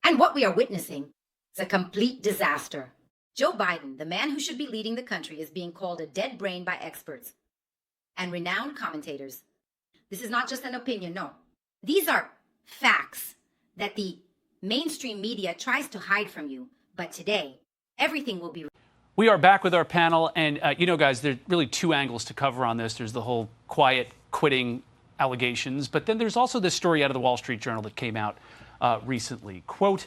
And what we are witnessing is a complete disaster. Joe Biden, the man who should be leading the country, is being called a dead brain by experts and renowned commentators. This is not just an opinion, no. These are facts that the mainstream media tries to hide from you. But today, everything will be... We are back with our panel, and guys, there's really two angles to cover on this. There's the whole quiet quitting allegations, but then there's also this story out of the Wall Street Journal that came out recently. Quote,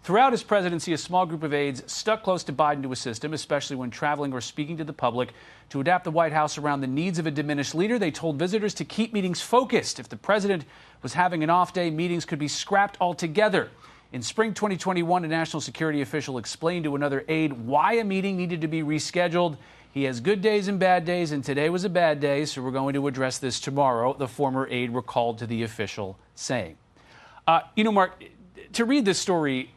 throughout his presidency, a small group of aides stuck close to Biden to assist him, especially when traveling or speaking to the public. To adapt the White House around the needs of a diminished leader, they told visitors to keep meetings focused. If the president was having an off day, meetings could be scrapped altogether. In spring 2021, a national security official explained to another aide why a meeting needed to be rescheduled. He has good days and bad days, and today was a bad day, so we're going to address this tomorrow, the former aide recalled to the official saying. Mark, to read this story,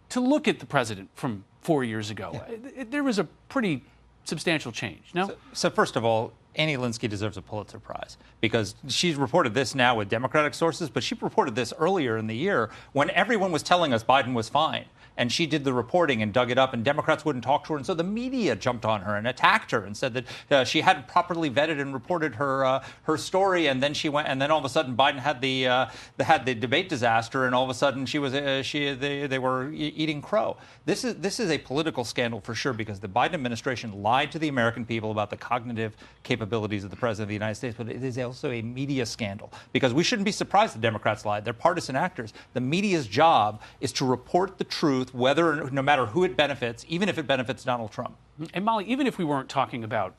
to look at the president from 4 years ago, there was a pretty substantial change, no? So first of all, Annie Linsky deserves a Pulitzer Prize because she's reported this now with Democratic sources, but she reported this earlier in the year when everyone was telling us Biden was fine. And she did the reporting and dug it up, and Democrats wouldn't talk to her. And so the media jumped on her and attacked her and said that she hadn't properly vetted and reported her story. And then she went, and then all of a sudden Biden had the debate disaster, and all of a sudden they were eating crow. This is a political scandal for sure because the Biden administration lied to the American people about the cognitive capabilities of the president of the United States. But it is also a media scandal because we shouldn't be surprised the Democrats lied. They're partisan actors. The media's job is to report the truth, no matter who it benefits, even if it benefits Donald Trump. And Molly, even if we weren't talking about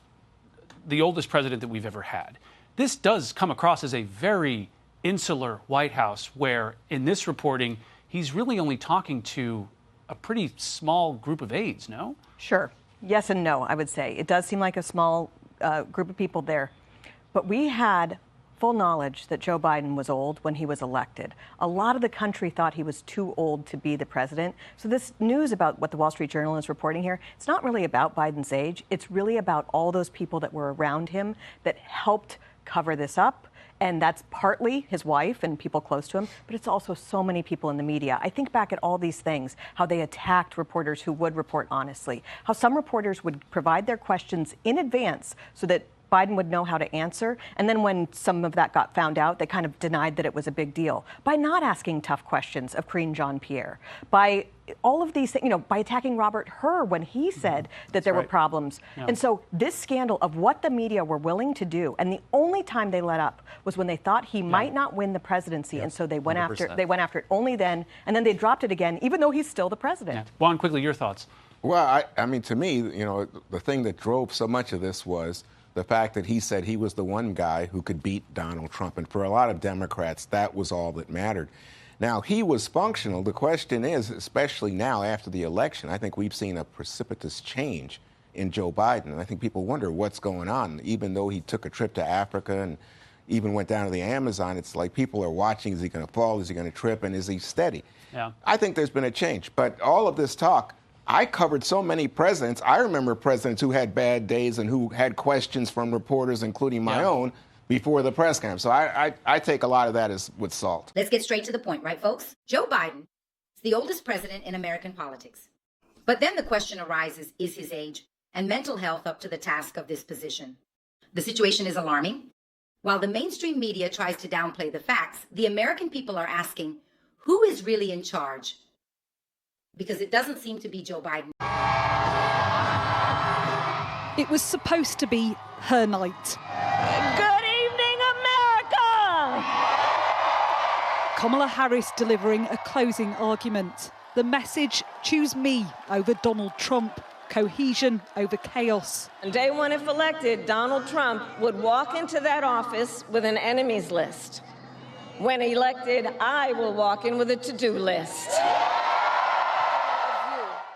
the oldest president that we've ever had, this does come across as a very insular White House where, in this reporting, he's really only talking to a pretty small group of aides, no? Sure. Yes and no, I would say. It does seem like a small group of people there. But we had full knowledge that Joe Biden was old when he was elected. A lot of the country thought he was too old to be the president. So this news about what the Wall Street Journal is reporting here, it's not really about Biden's age. It's really about all those people that were around him that helped cover this up. And that's partly his wife and people close to him, but it's also so many people in the media. I think back at all these things, how they attacked reporters who would report honestly, how some reporters would provide their questions in advance so that Biden would know how to answer. And then when some of that got found out, they kind of denied that it was a big deal by not asking tough questions of Karine Jean-Pierre, by all of these things, by attacking Robert Hur when he said that there were problems. Yeah. And so this scandal of what the media were willing to do, and the only time they let up was when they thought he might not win the presidency. And so they went 100%. after it only then, and then they dropped it again, even though he's still the president. Yeah. Juan, quickly, your thoughts. Well, I mean, to me, the thing that drove so much of this was the fact that he said he was the one guy who could beat Donald Trump. And for a lot of Democrats, that was all that mattered. Now, he was functional. The question is, especially now after the election, I think we've seen a precipitous change in Joe Biden. And I think people wonder what's going on. Even though he took a trip to Africa and even went down to the Amazon, it's like people are watching. Is he going to fall? Is he going to trip? And is he steady? Yeah. I think there's been a change. But all of this talk, I covered so many presidents. I remember presidents who had bad days and who had questions from reporters, including my own, before the press conference. So I take a lot of that as with salt. Let's get straight to the point, right, folks? Joe Biden is the oldest president in American politics. But then the question arises, is his age and mental health up to the task of this position? The situation is alarming. While the mainstream media tries to downplay the facts, the American people are asking, who is really in charge? Because it doesn't seem to be Joe Biden. It was supposed to be her night. Good evening, America! Kamala Harris delivering a closing argument. The message, choose me over Donald Trump, cohesion over chaos. On day one, if elected, Donald Trump would walk into that office with an enemies list. When elected, I will walk in with a to-do list.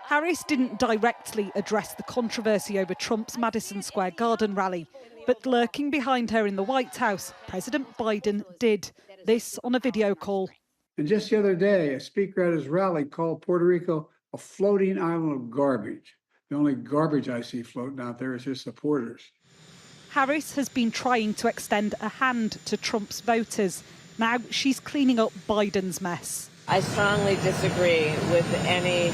Harris didn't directly address the controversy over Trump's Madison Square Garden rally, but lurking behind her in the White House, President Biden did. This on a video call. And just the other day, a speaker at his rally called Puerto Rico a floating island of garbage. The only garbage I see floating out there is his supporters. Harris has been trying to extend a hand to Trump's voters. Now she's cleaning up Biden's mess. I strongly disagree with any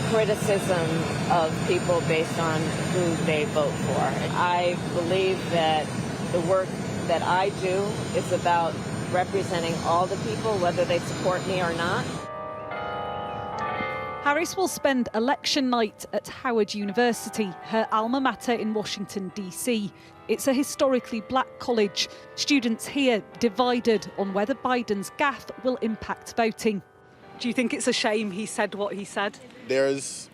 criticism of people based on who they vote for. I believe that the work that I do is about representing all the people, whether they support me or not. Harris will spend election night at Howard University, her alma mater in Washington, D.C. It's a historically black college. Students here divided on whether Biden's gaffe will impact voting. Do you think it's a shame he said what he said? There's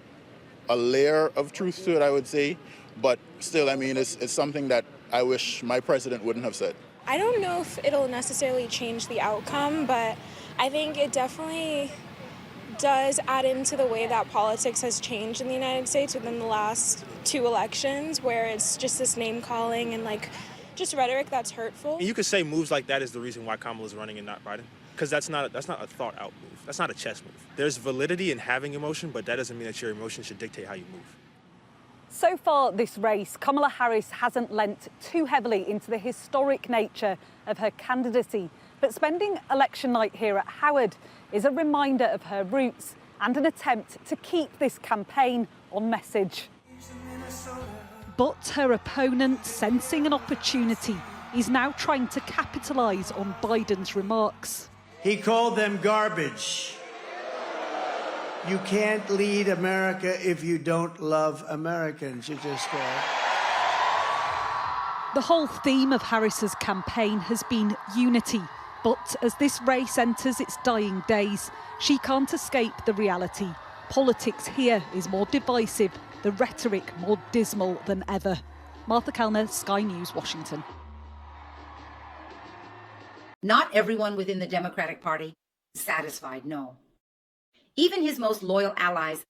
a layer of truth to it, I would say, but still, I mean, it's something that I wish my president wouldn't have said. I don't know if it'll necessarily change the outcome, but I think it definitely does add into the way that politics has changed in the United States within the last 2 elections, where it's just this name calling and just rhetoric that's hurtful. And you could say moves like that is the reason why Kamala's running and not Biden, because that's not a thought out move. That's not a chess move. There's validity in having emotion, but that doesn't mean that your emotion should dictate how you move. So far this race, Kamala Harris hasn't lent too heavily into the historic nature of her candidacy. But spending election night here at Howard is a reminder of her roots and an attempt to keep this campaign on message. But her opponent, sensing an opportunity, is now trying to capitalise on Biden's remarks. He called them garbage. You can't lead America if you don't love Americans. You just The whole theme of Harris's campaign has been unity. But as this race enters its dying days, she can't escape the reality. Politics here is more divisive, the rhetoric more dismal than ever. Martha Kellner, Sky News, Washington. Not everyone within the Democratic Party is satisfied, no. Even his most loyal allies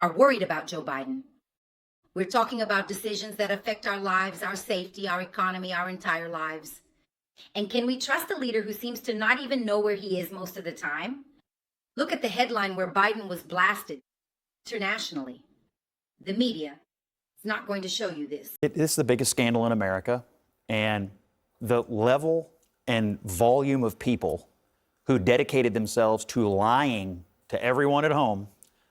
are worried about Joe Biden. We're talking about decisions that affect our lives, our safety, our economy, our entire lives. And can we trust a leader who seems to not even know where he is most of the time? Look at the headline where Biden was blasted internationally. The media is not going to show you this. This is the biggest scandal in America, and the level and volume of people who dedicated themselves to lying to everyone at home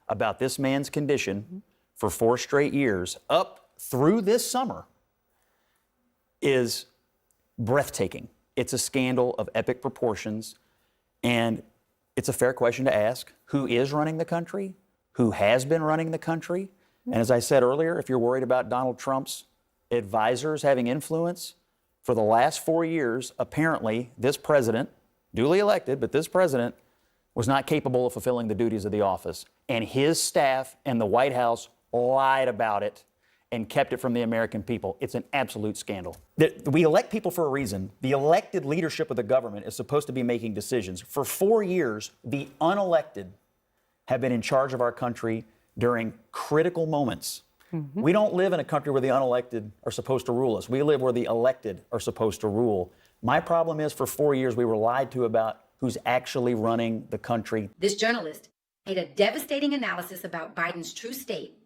about this man's condition for 4 straight years up through this summer is breathtaking. It's a scandal of epic proportions, and it's a fair question to ask: who is running the country? Who has been running the country? And as I said earlier, if you're worried about Donald Trump's advisors having influence, for the last 4 years, apparently this president, duly elected, but this president was not capable of fulfilling the duties of the office. And his staff and the White House lied about it and kept it from the American people. It's an absolute scandal. We elect people for a reason. The elected leadership of the government is supposed to be making decisions. For 4 years, the unelected have been in charge of our country during critical moments. We don't live in a country where the unelected are supposed to rule us. We live where the elected are supposed to rule. My problem is, for 4 years, we were lied to about who's actually running the country. This journalist made a devastating analysis about Biden's true state.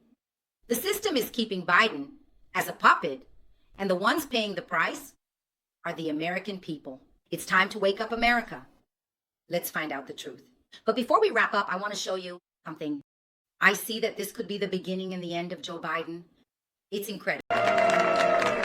The system is keeping Biden as a puppet, and the ones paying the price are the American people. It's time to wake up, America. Let's find out the truth. But before we wrap up, I want to show you something. I see that this could be the beginning and the end of Joe Biden. It's incredible.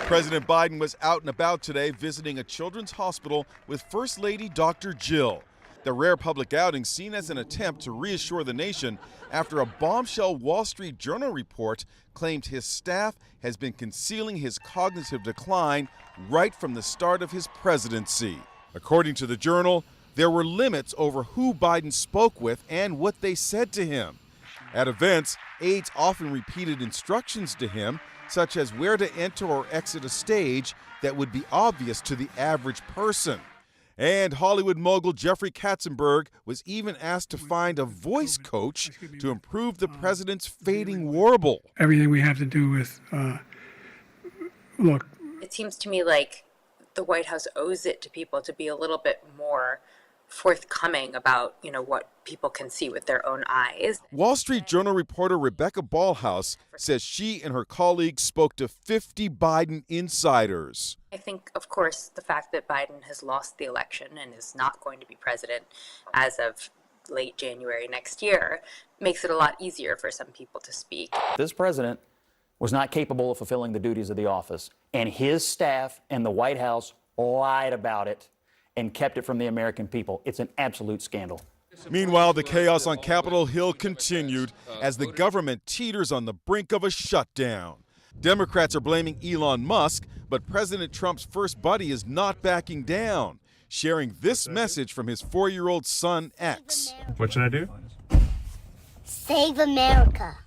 President Biden was out and about today visiting a children's hospital with First Lady Dr. Jill. The rare public outing seen as an attempt to reassure the nation after a bombshell Wall Street Journal report claimed his staff has been concealing his cognitive decline right from the start of his presidency. According to the Journal, there were limits over who Biden spoke with and what they said to him. At events, aides often repeated instructions to him, such as where to enter or exit a stage that would be obvious to the average person. And Hollywood mogul Jeffrey Katzenberg was even asked to find a voice coach to improve the president's fading warble. Everything we have to do with, look. It seems to me like the White House owes it to people to be a little bit more forthcoming about, what people can see with their own eyes. Wall Street Journal reporter Rebecca Ballhaus says she and her colleagues spoke to 50 Biden insiders. I think, of course, the fact that Biden has lost the election and is not going to be president as of late January next year, makes it a lot easier for some people to speak. This president was not capable of fulfilling the duties of the office, and his staff and the White House lied about it and kept it from the American people. It's an absolute scandal. Meanwhile, the chaos on Capitol Hill continued as the government teeters on the brink of a shutdown. Democrats are blaming Elon Musk, but President Trump's first buddy is not backing down, sharing this message from his 4-year-old son, X. What should I do? Save America.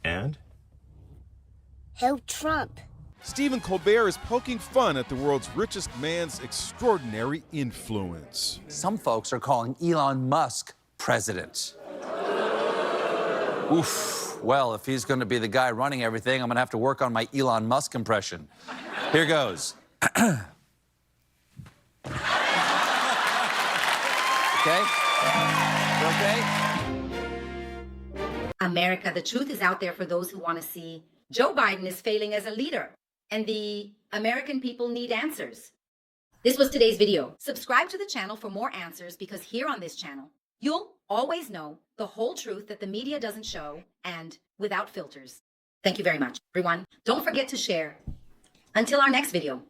And? Help Trump. Stephen Colbert is poking fun at the world's richest man's extraordinary influence. Some folks are calling Elon Musk president. Oof. Well, if he's going to be the guy running everything, I'm going to have to work on my Elon Musk impression. Here goes. Okay? Okay? America, the truth is out there for those who want to see. Joe Biden is failing as a leader, and the American people need answers. This was today's video. Subscribe to the channel for more answers, because here on this channel, you'll always know the whole truth that the media doesn't show, and without filters. Thank you very much, everyone. Don't forget to share. Until our next video.